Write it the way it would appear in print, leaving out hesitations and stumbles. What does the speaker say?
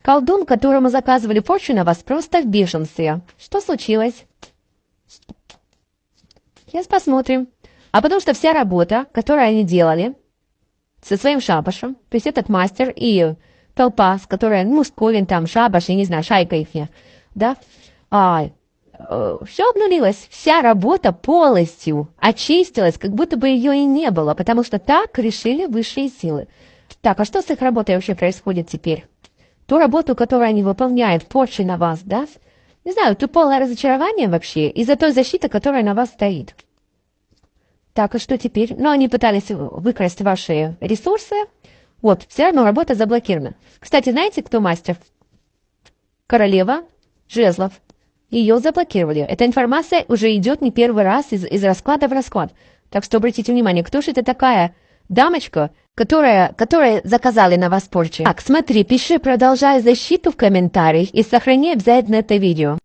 Колдун, которому заказывали порчу на вас, просто в бешенстве. Что случилось? Сейчас посмотрим. А потому что вся работа, которую они делали со своим шабашем, то есть этот мастер и толпа, с которой, ну, Сковин там, шабаш, я не знаю, шайка их, да, все обнулилось. Вся работа полностью очистилась, как будто бы ее и не было, потому что так решили высшие силы. Так, а что с их работой вообще происходит теперь? Ту работу, которую они выполняют, порчи на вас, да? Не знаю, это полное разочарование вообще из-за той защиты, которая на вас стоит. Так, а что теперь? Ну, они пытались выкрасть ваши ресурсы. Вот, все равно работа заблокирована. Кстати, знаете, кто мастер? Королева жезлов. Ее заблокировали. Эта информация уже идет не первый раз из расклада в расклад. Так что обратите внимание, кто же это такая дамочка, которая заказали на вас порчи. Так, смотри, пиши «Продолжай защиту» в комментариях и сохрани обязательно это видео.